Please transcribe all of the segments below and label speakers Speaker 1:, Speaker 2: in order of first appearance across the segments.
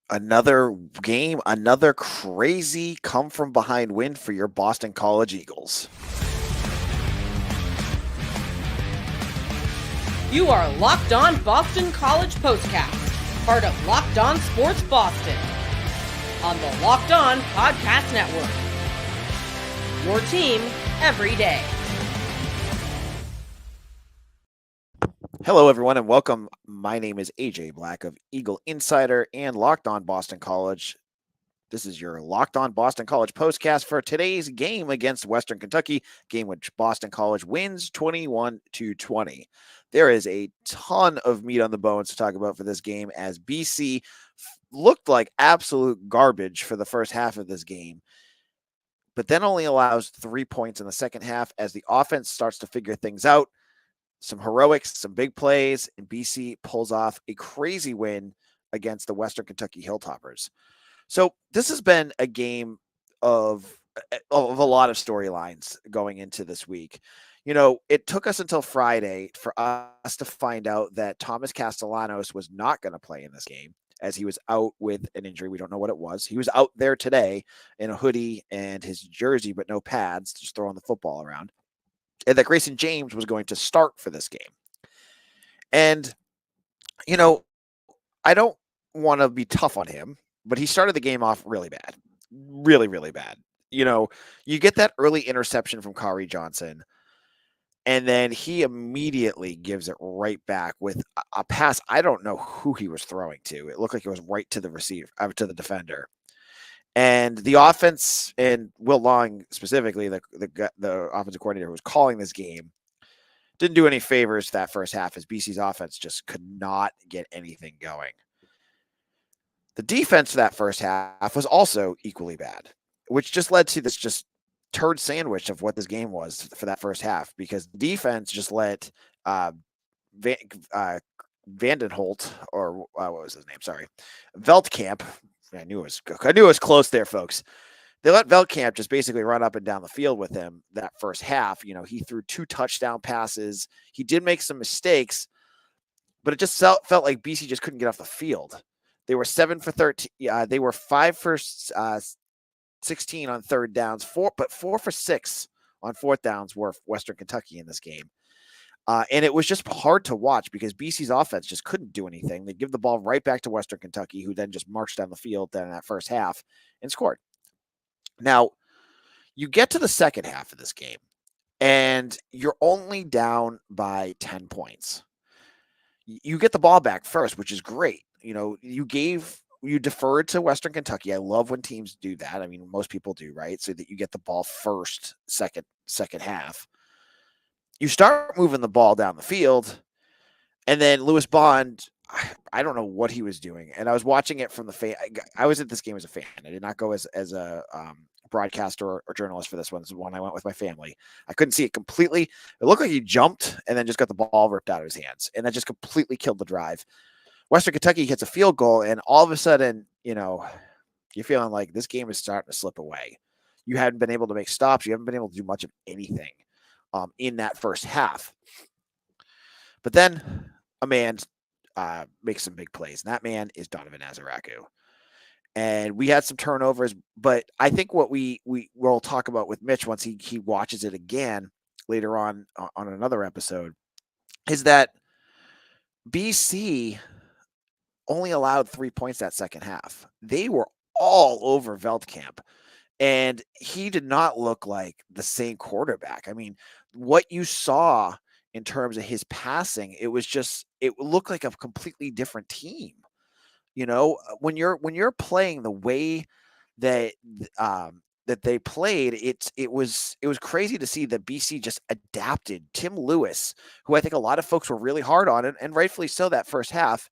Speaker 1: Another game, another crazy come from behind win for your Boston College Eagles.
Speaker 2: You are Locked On Boston College POSTCAST, part of Locked On Sports Boston, on the Locked On Podcast Network. Your team every day.
Speaker 1: Hello, everyone, and welcome. My name is AJ Black of Eagle Insider and Locked On Boston College. This is your Locked On Boston College postcast for today's game against Western Kentucky, game which Boston College wins 21-20. There is a ton of meat on the bones to talk about for this game, as BC looked like absolute garbage for the first half of this game, but then only allows 3 points in the second half as the offense starts to figure things out. Some heroics, some big plays, and BC pulls off a crazy win against the Western Kentucky Hilltoppers. So this has been a game of a lot of storylines going into this week. You know, it took us until Friday for us to find out that Thomas Castellanos was not going to play in this game, as he was out with an injury. We don't know what it was. He was out there today in a hoodie and his jersey, but no pads, just throwing the football around. And that Grayson James was going to start for this game. And, you know, I don't want to be tough on him, but he started the game off really bad. Really, really bad. You know, you get that early interception from Kari Johnson, and then he immediately gives it right back with a pass. I don't know who he was throwing to. It looked like it was right to the receiver, to the defender. And the offense, and Will Long specifically, the offensive coordinator who was calling this game, didn't do any favors that first half, as BC's offense just could not get anything going. The defense for that first half was also equally bad, which just led to this just turd sandwich of what this game was for that first half, because defense just let Vandenholt, or what was his name? Sorry, Veldkamp. I knew it was close there, folks. They let Veldkamp just basically run up and down the field with him that first half. You know, he threw 2 touchdown passes. He did make some mistakes, but it just felt like BC just couldn't get off the field. They were 7 for 13. They were 5 for 16 on third downs, 4 for 6 on fourth downs were Western Kentucky in this game. And it was just hard to watch because BC's offense just couldn't do anything. They give the ball right back to Western Kentucky, who then just marched down the field in that first half and scored. Now, you get to the second half of this game, and you're only down by 10 points. You get the ball back first, which is great. You know, you deferred to Western Kentucky. I love when teams do that. I mean, most people do, right? So that you get the ball first, second half. You start moving the ball down the field, and then Lewis Bond, I don't know what he was doing. And I was watching it from the fan. I was at this game as a fan. I did not go as a broadcaster or journalist for this one. This is one I went with my family. I couldn't see it completely. It looked like he jumped and then just got the ball ripped out of his hands, and that just completely killed the drive. Western Kentucky hits a field goal, and all of a sudden, you know, you're feeling like this game is starting to slip away. You hadn't been able to make stops. You haven't been able to do much of anything in that first half. But then a man makes some big plays, and that man is Donovan Ezeiruaku. And we had some turnovers, but I think what we will talk about with Mitch once he watches it again later on another episode is that BC only allowed 3 points that second half. They were all over Veldkamp, and he did not look like the same quarterback. I mean, what you saw in terms of his passing, it looked like a completely different team. You know, when you're playing the way that that they played, it was crazy to see that BC just adapted. Tim Lewis, who I think a lot of folks were really hard on, and rightfully so, that first half.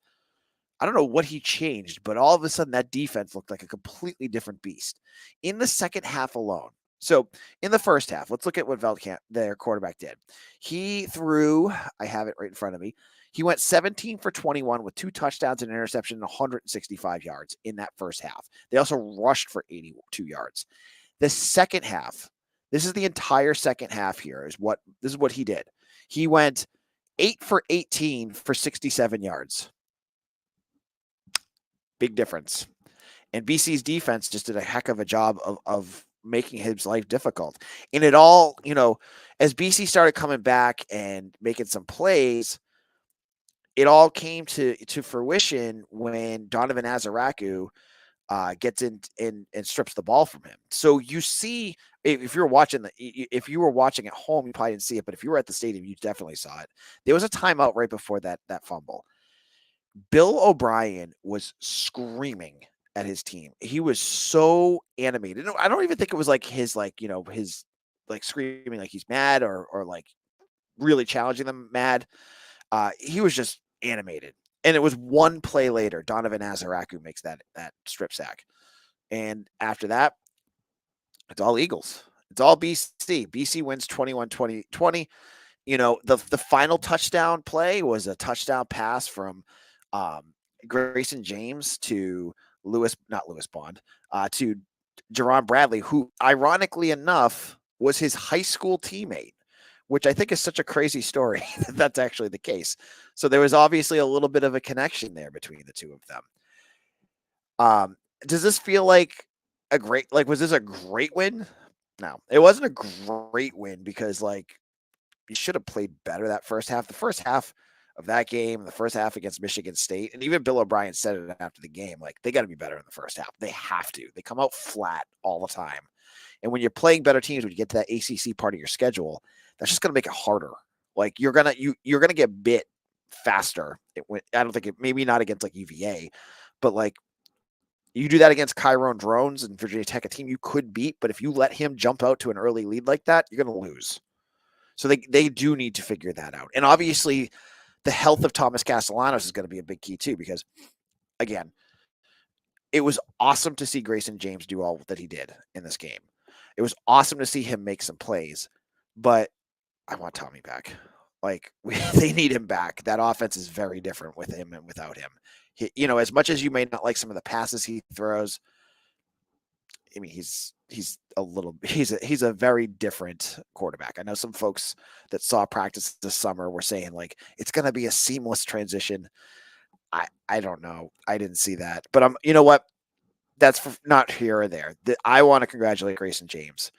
Speaker 1: I don't know what he changed, but all of a sudden that defense looked like a completely different beast in the second half alone. So in the first half, let's look at what Veldkamp, their quarterback, did. He threw, I have it right in front of me. He went 17 for 21 with 2 touchdowns and an interception and 165 yards in that first half. They also rushed for 82 yards. The second half, this is the entire second half here, this is what he did. He went 8 for 18 for 67 yards. Big difference. And BC's defense just did a heck of a job of making his life difficult. And it all, as BC started coming back and making some plays, it all came to fruition when Donovan Ezeiruaku gets in and strips the ball from him. So you see, if you were watching at home, you probably didn't see it, but if you were at the stadium, you definitely saw it. There was a timeout right before that fumble. Bill O'Brien was screaming at his team. He was so animated. I don't even think it was like his screaming like he's mad or like really challenging them mad. He was just animated. And it was one play later, Donovan Ezeiruaku makes that strip sack. And after that, it's all Eagles. It's all BC. BC wins 21-20. The final touchdown play was a touchdown pass from Grayson James to to Jerron Bradley, who ironically enough was his high school teammate, which I think is such a crazy story that that's actually the case. So there was obviously a little bit of a connection there between the two of them. Does this feel like was this a great win? No, it wasn't a great win because you should have played better that first half. The first half of that game, the first half against Michigan State, and even Bill O'Brien said it after the game, they got to be better in the first half. They have to. They come out flat all the time. And when you're playing better teams, when you get to that ACC part of your schedule, that's just going to make it harder. You're gonna get bit faster. I don't think maybe not against UVA, but you do that against Chiron Drones and Virginia Tech, a team you could beat. But if you let him jump out to an early lead like that, you're going to lose. So they do need to figure that out. And obviously, the health of Thomas Castellanos is going to be a big key too, because again, it was awesome to see Grayson James do all that he did in this game. It was awesome to see him make some plays, but I want Tommy back. They need him back. That offense is very different with him and without him. As much as you may not like some of the passes he throws, I mean, he's a very different quarterback. I know some folks that saw practice this summer were saying it's going to be a seamless transition. I don't know. I didn't see that, but you know what? That's not here or there. I want to congratulate Grayson James.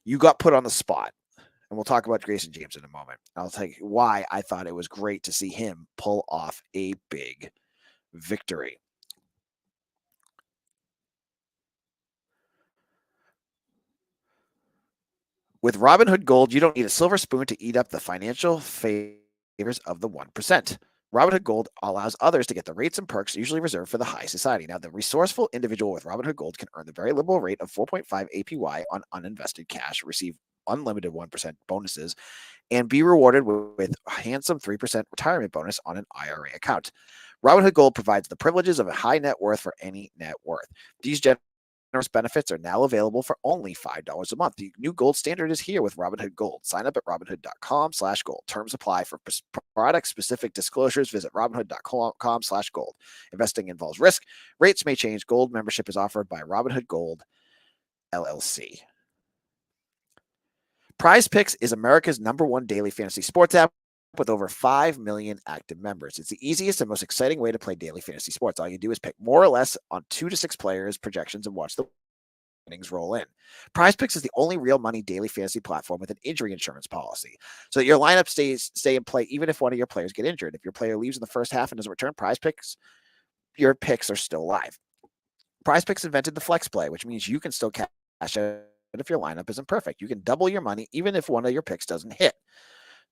Speaker 1: You got put on the spot, and we'll talk about Grayson James in a moment. I'll tell you why I thought it was great to see him pull off a big victory. With Robinhood Gold, you don't need a silver spoon to eat up the financial favors of the 1%. Robinhood Gold allows others to get the rates and perks usually reserved for the high society. Now, the resourceful individual with Robinhood Gold can earn the very liberal rate of 4.5 APY on uninvested cash, receive unlimited 1% bonuses, and be rewarded with a handsome 3% retirement bonus on an IRA account. Robinhood Gold provides the privileges of a high net worth for any net worth. These generous benefits are now available for only $5 a month. The new gold standard is here with Robinhood Gold. Sign up at Robinhood.com/gold. Terms apply. For product-specific disclosures, visit Robinhood.com/gold. Investing involves risk. Rates may change. Gold membership is offered by Robinhood Gold, LLC. Prize Picks is America's #1 daily fantasy sports app with over 5 million active members. It's the easiest and most exciting way to play daily fantasy sports. All you do is pick more or less on 2 to 6 players' projections and watch the winnings roll in. Prize Picks is the only real money daily fantasy platform with an injury insurance policy, so that your lineup stay in play even if one of your players get injured. If your player leaves in the first half and doesn't return, Prize Picks, your picks are still alive. Prize Picks invented the flex play, which means you can still cash out if your lineup isn't perfect. You can double your money even if one of your picks doesn't hit.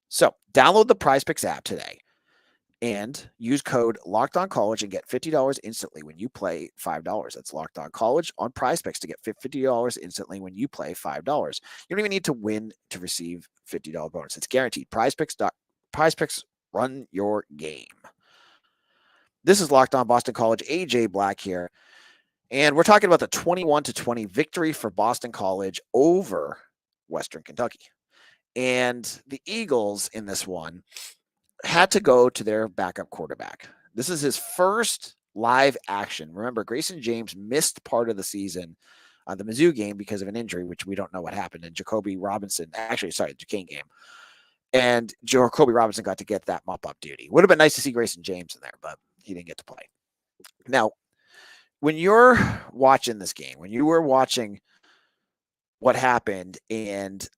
Speaker 1: So download the Prize Picks app today and use code LOCKEDONCollege and get $50 instantly when you play $5. That's LOCKEDONCollege on Prize Picks to get $50 instantly when you play $5. You don't even need to win to receive $50 bonus. It's guaranteed. Prize Picks, run your game. This is Locked On Boston College. AJ Black here. And we're talking about the 21-20 victory for Boston College over Western Kentucky. And the Eagles in this one had to go to their backup quarterback. This is his first live action. Remember, Grayson James missed part of the season on the Mizzou game because of an injury, which we don't know what happened. And Duquesne game. And Jacoby Robinson got to get that mop-up duty. Would have been nice to see Grayson James in there, but he didn't get to play. Now, when you're watching this game, when you were watching what happened and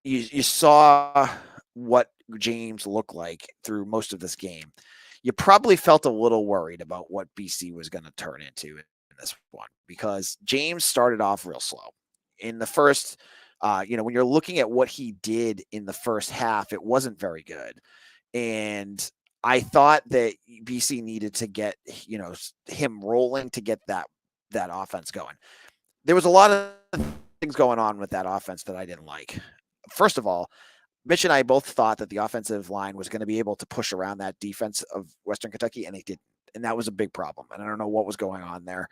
Speaker 1: you saw what James looked like through most of this game, you probably felt a little worried about what BC was going to turn into in this one because James started off real slow. In the first, when you're looking at what he did in the first half, it wasn't very good. And I thought that BC needed to get, him rolling to get that offense going. There was a lot of things going on with that offense that I didn't like. First of all, Mitch and I both thought that the offensive line was going to be able to push around that defense of Western Kentucky, and they didn't. And that was a big problem. And I don't know what was going on there,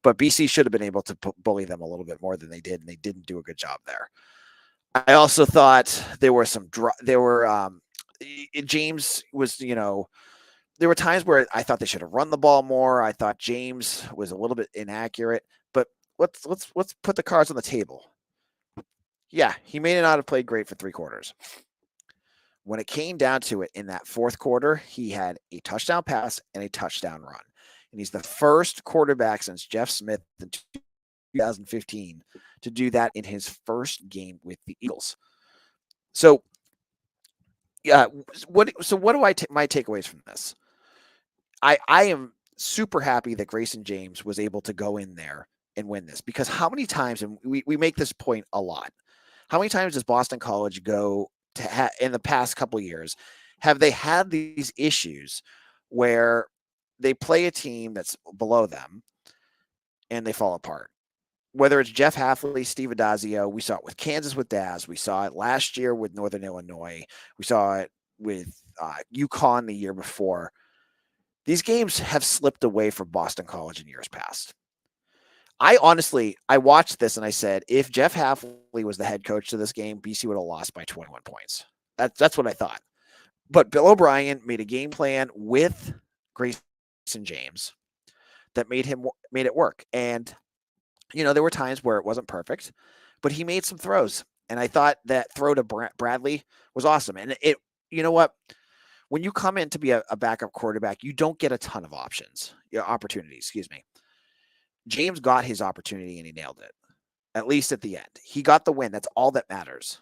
Speaker 1: but BC should have been able to bully them a little bit more than they did, and they didn't do a good job there. I also thought there were James was, there were times where I thought they should have run the ball more. I thought James was a little bit inaccurate, but let's put the cards on the table. Yeah, he may not have played great for 3 quarters. When it came down to it in that fourth quarter, he had a touchdown pass and a touchdown run. And he's the first quarterback since Jeff Smith in 2015 to do that in his first game with the Eagles. So, yeah, what do my takeaways from this? I am super happy that Grayson James was able to go in there and win this, because how many times, and we make this point a lot, how many times does Boston College go to in the past couple of years, have they had these issues where they play a team that's below them and they fall apart? Whether it's Jeff Hafley, Steve Adazio, we saw it with Kansas with Daz. We saw it last year with Northern Illinois. We saw it with UConn the year before. These games have slipped away from Boston College in years past. I watched this and I said, if Jeff Hafley was the head coach to this game, BC would have lost by 21 points. That's what I thought. But Bill O'Brien made a game plan with Grayson James that made it work. And, there were times where it wasn't perfect, but he made some throws. And I thought that throw to Bradley was awesome. And you know what? When you come in to be a backup quarterback, you don't get a ton of opportunities, excuse me. James got his opportunity and he nailed it, at least at the end. He got the win. That's all that matters.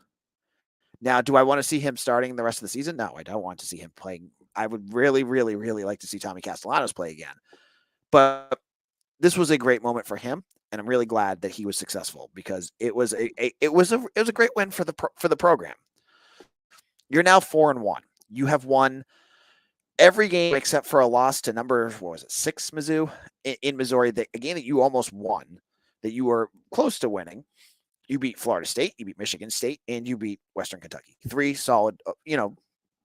Speaker 1: Now, do I want to see him starting the rest of the season? No, I don't want to see him playing. I would really, really, really like to see Tommy Castellanos play again. But this was a great moment for him, and I'm really glad that he was successful, because it was a great win for the program. You're now 4-1. You have won every game except for a loss to number, 6 Mizzou in Missouri, a game that you almost won, that you were close to winning. You beat Florida State, you beat Michigan State, and you beat Western Kentucky. 3 solid,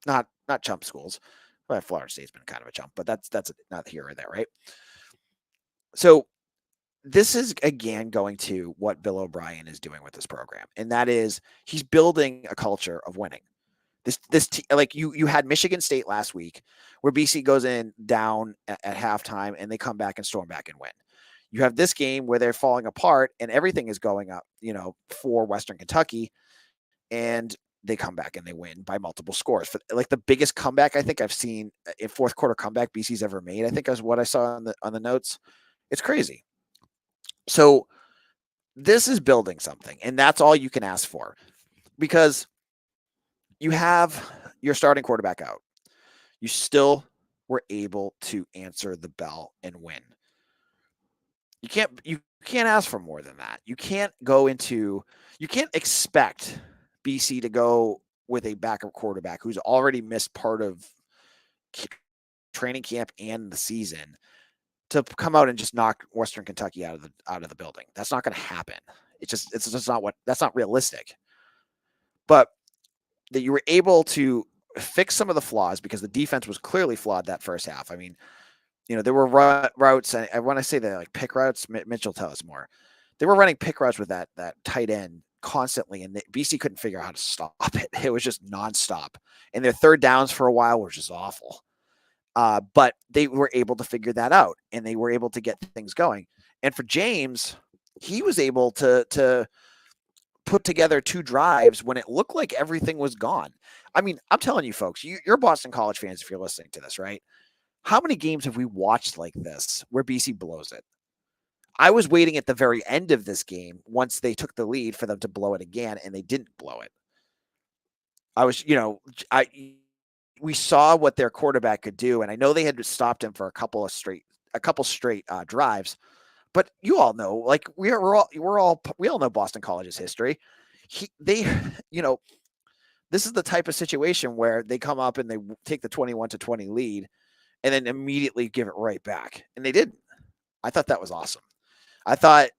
Speaker 1: not chump schools. Well, Florida State's been kind of a chump, but that's not here or there, right? So this is, again, going to what Bill O'Brien is doing with this program, and that is he's building a culture of winning. Like you had Michigan State last week, where BC goes in down at halftime and they come back and storm back and win. You have this game where they're falling apart and everything is going up, for Western Kentucky, and they come back and they win by multiple scores. For like the biggest comeback I think I've seen in fourth quarter comeback BC's ever made, I think is what I saw on the notes. It's crazy. So this is building something, and that's all you can ask for, because you have your starting quarterback out. You still were able to answer the bell and win. You can't ask for more than that. You can't expect BC to go with a backup quarterback who's already missed part of training camp and the season to come out and just knock Western Kentucky out of the building. That's not going to happen. That's not realistic. But that you were able to fix some of the flaws, because the defense was clearly flawed that first half. I mean, there were routes, and I want to say that like pick routes, Mitch will tell us more. They were running pick routes with that tight end constantly, and BC couldn't figure out how to stop it. It was just nonstop. And their third downs for a while were just awful. But they were able to figure that out, and they were able to get things going. And for James, he was able to put together 2 drives when it looked like everything was gone. I mean, I'm telling you folks, you're Boston College fans if you're listening to this, right? How many games have we watched like this where BC blows it? I was waiting at the very end of this game once they took the lead for them to blow it again, and they didn't blow it. I was, we saw what their quarterback could do, and I know they had stopped him for a couple straight drives. But you all know, like we all know Boston College's history. They, you know, this is the type of situation where they come up and they take the 21-20 lead, and then immediately give it right back, and they didn't. I thought that was awesome. I thought,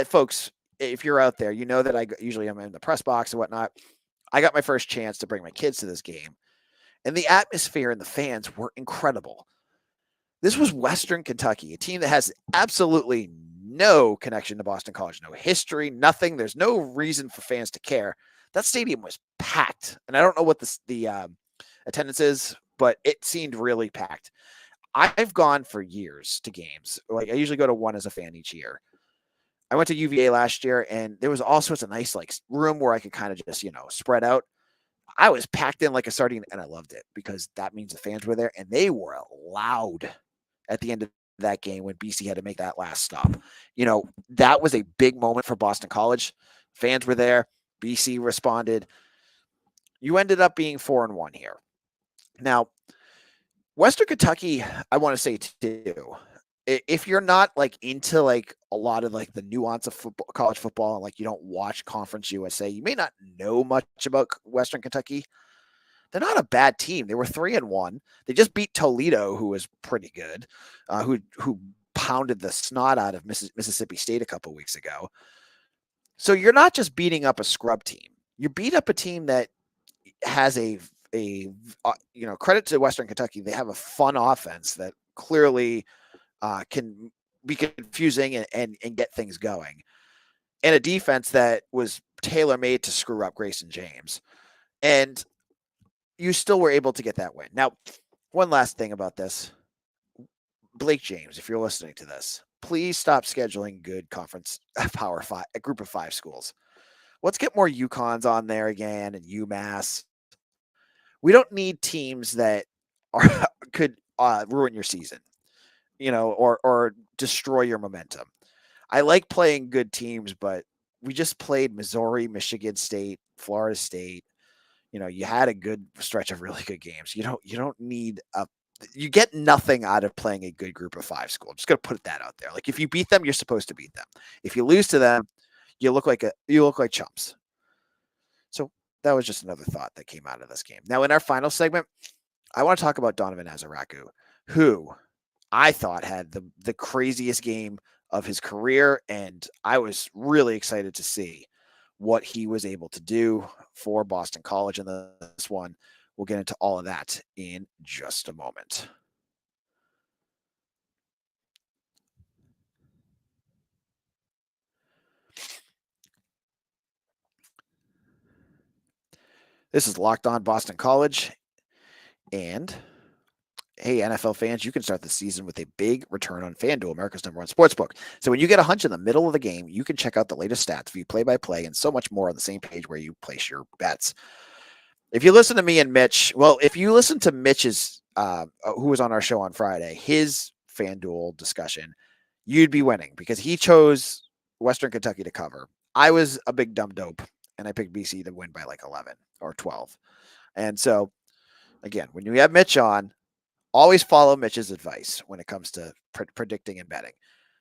Speaker 1: folks, if you're out there, you know that usually I'm in the press box and whatnot. I got my first chance to bring my kids to this game, and the atmosphere and the fans were incredible. This was Western Kentucky, a team that has absolutely no connection to Boston College, no history, nothing. There's no reason for fans to care. That stadium was packed, and I don't know what the attendance is, but it seemed really packed. I've gone for years to games. Like I usually go to one as a fan each year. I went to UVA last year, and there was all sorts of nice like room where I could kind of just spread out. I was packed in like a sardine, and I loved it because that means the fans were there, and they were loud at the end of that game when BC had to make that last stop. That was a big moment for Boston College. Fans were there. BC responded. You ended up being 4-1 here. Now, Western Kentucky, I want to say too, if you're not like into like a lot of like the nuance of football, college football, and like you don't watch Conference USA, you may not know much about Western Kentucky. They're not a bad team. They were 3-1. They just beat Toledo, who was pretty good, who pounded the snot out of Mississippi State a couple weeks ago. So you're not just beating up a scrub team. You beat up a team that has a credit to Western Kentucky. They have a fun offense that clearly can be confusing and get things going, and a defense that was tailor-made to screw up Grayson James. And you still were able to get that win. Now, one last thing about this. Blake James, if you're listening to this, please stop scheduling good conference Power 5, a group of 5 schools. Let's get more UConns on there again and UMass. We don't need teams that could ruin your season, or destroy your momentum. I like playing good teams, but we just played Missouri, Michigan State, Florida State. You had a good stretch of really good games. You don't need you get nothing out of playing a good group of 5 school. I'm just going to put that out there. Like if you beat them, you're supposed to beat them. If you lose to them, you look like chumps. So that was just another thought that came out of this game. Now in our final segment, I want to talk about Donovan Ezeiruaku, who I thought had the craziest game of his career, and I was really excited to see what he was able to do for Boston College in this one. We'll get into all of that in just a moment. This is Locked On Boston College, and hey, NFL fans, you can start the season with a big return on FanDuel, America's #1 sportsbook. So when you get a hunch in the middle of the game, you can check out the latest stats, view play-by-play, and so much more on the same page where you place your bets. If you listen to me and Mitch, if you listen to Mitch's, who was on our show on Friday, his FanDuel discussion, you'd be winning because he chose Western Kentucky to cover. I was a big dumb dope, and I picked BC to win by like 11 or 12. And so, again, when you have Mitch on, always follow Mitch's advice when it comes to predicting and betting.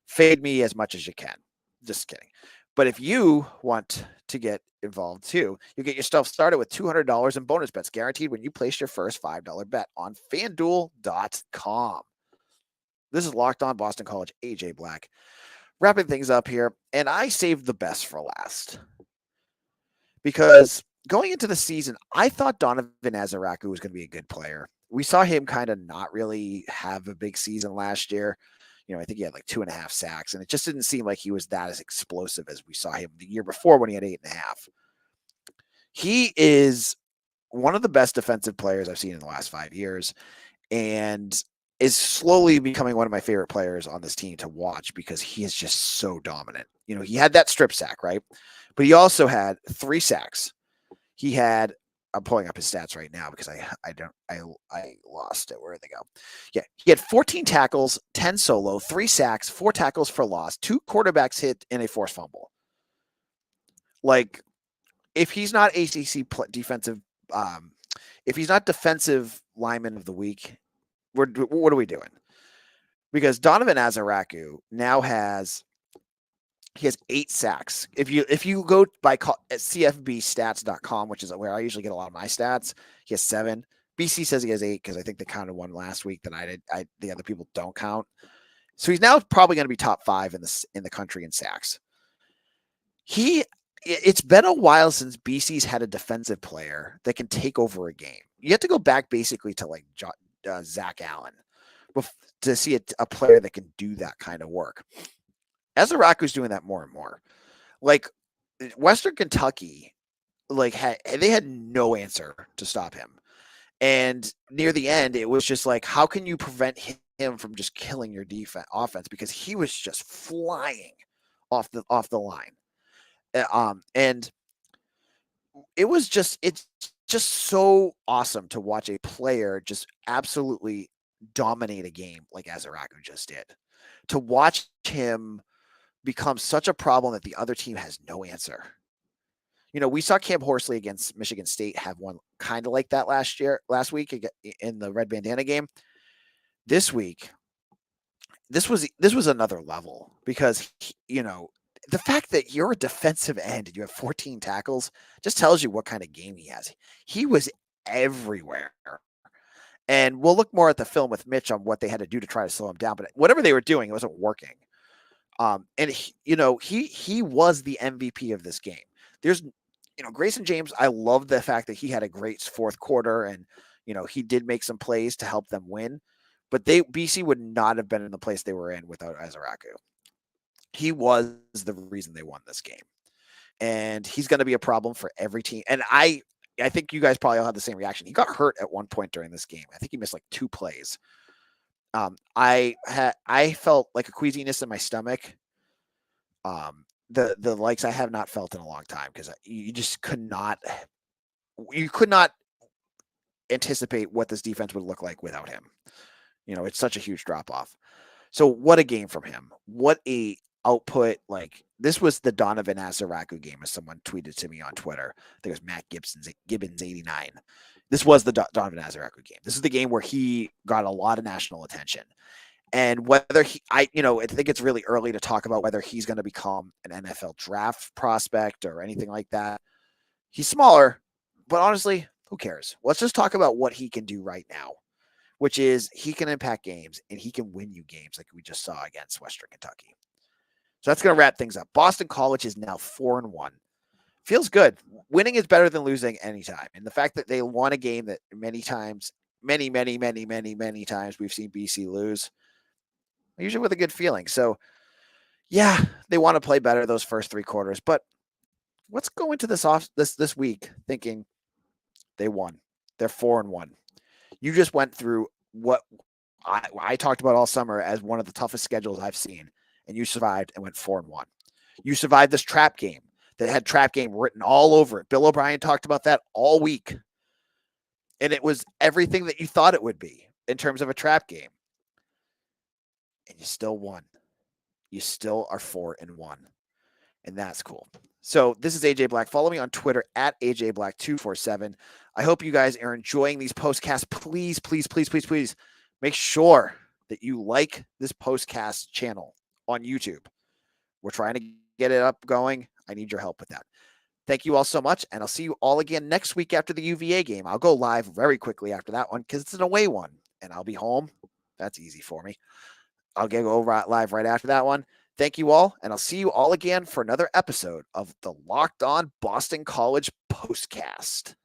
Speaker 1: Fade me as much as you can. Just kidding. But if you want to get involved too, you get yourself started with $200 in bonus bets guaranteed when you place your first $5 bet on FanDuel.com. This is Locked On Boston College, AJ Black. Wrapping things up here, and I saved the best for last. Because going into the season, I thought Donovan Ezeiruaku was going to be a good player. We saw him kind of not really have a big season last year. I think he had like 2.5 sacks, and it just didn't seem like he was that as explosive as we saw him the year before when he had 8.5. He is one of the best defensive players I've seen in the last 5 years, and is slowly becoming one of my favorite players on this team to watch because he is just so dominant. He had that strip sack, right? But he also had 3 sacks. He had I'm pulling up his stats right now because I lost it. Where did they go? Yeah, he had 14 tackles, 10 solo, 3 sacks, 4 tackles for loss, 2 quarterbacks hit, and a forced fumble. Like, if he's not ACC defensive, if he's not defensive lineman of the week, what are we doing? Because Donovan Ezeiruaku now has 8 sacks. If you go by cfbstats.com, which is where I usually get a lot of my stats, he has 7. BC says he has 8 because I think they counted one last week that the other people don't count. So he's now probably going to be top 5 in the country in sacks. It's been a while since BC's had a defensive player that can take over a game. You have to go back basically to like Zach Allen to see a player that can do that kind of work. Ezeiruaku's doing that more and more. Like Western Kentucky, they had no answer to stop him. And near the end, it was just like, how can you prevent him from just killing your offense? Because he was just flying off the line. And it's just so awesome to watch a player just absolutely dominate a game like Ezeiruaku just did. To watch him become such a problem that the other team has no answer. We saw Camp Horsley against Michigan State have one kind of like that last week in the red bandana game. This week, this was another level because, the fact that you're a defensive end and you have 14 tackles just tells you what kind of game he has. He was everywhere. And we'll look more at the film with Mitch on what they had to do to try to slow him down. But whatever they were doing, it wasn't working. And he was the MVP of this game. There's, Grayson James, I love the fact that he had a great fourth quarter and, he did make some plays to help them win. But BC would not have been in the place they were in without Ezeiruaku. He was the reason they won this game. And he's going to be a problem for every team. And I think you guys probably all had the same reaction. He got hurt at one point during this game. I think he missed like 2 plays. I felt like a queasiness in my stomach. The likes I have not felt in a long time because you just could not anticipate what this defense would look like without him. It's such a huge drop off. So what a game from him. What a output. Like, this was the Donovan Ezeiruaku game, as someone tweeted to me on Twitter. I think it was Matt Gibbons 89. This was the Donovan Ezeiruaku game. This is the game where he got a lot of national attention. And whether I think it's really early to talk about whether he's going to become an NFL draft prospect or anything like that. He's smaller, but honestly, who cares? Let's just talk about what he can do right now, which is he can impact games and he can win you games like we just saw against Western Kentucky. So that's going to wrap things up. Boston College is now 4-1. Feels good. Winning is better than losing anytime. And the fact that they won a game that many times we've seen BC lose, usually with a good feeling. So, yeah, they want to play better those first 3 quarters. But let's go into this week thinking they won. They're 4-1. You just went through what I talked about all summer as one of the toughest schedules I've seen, and you survived and went 4-1. You survived this trap game that had trap game written all over it. Bill O'Brien talked about that all week, and it was everything that you thought it would be in terms of a trap game, and you still won. You still are 4-1, and that's cool. So this is AJ Black. Follow me on Twitter at AJBlack247. I hope you guys are enjoying these postcasts. Please, please, please, please, please make sure that you like this postcast channel on YouTube. We're trying to get it up going. I need your help with that. Thank you all so much, and I'll see you all again next week after the UVA game. I'll go live very quickly after that one because it's an away one, and I'll be home. That's easy for me. I'll go live right after that one. Thank you all, and I'll see you all again for another episode of the Locked On Boston College POSTCAST.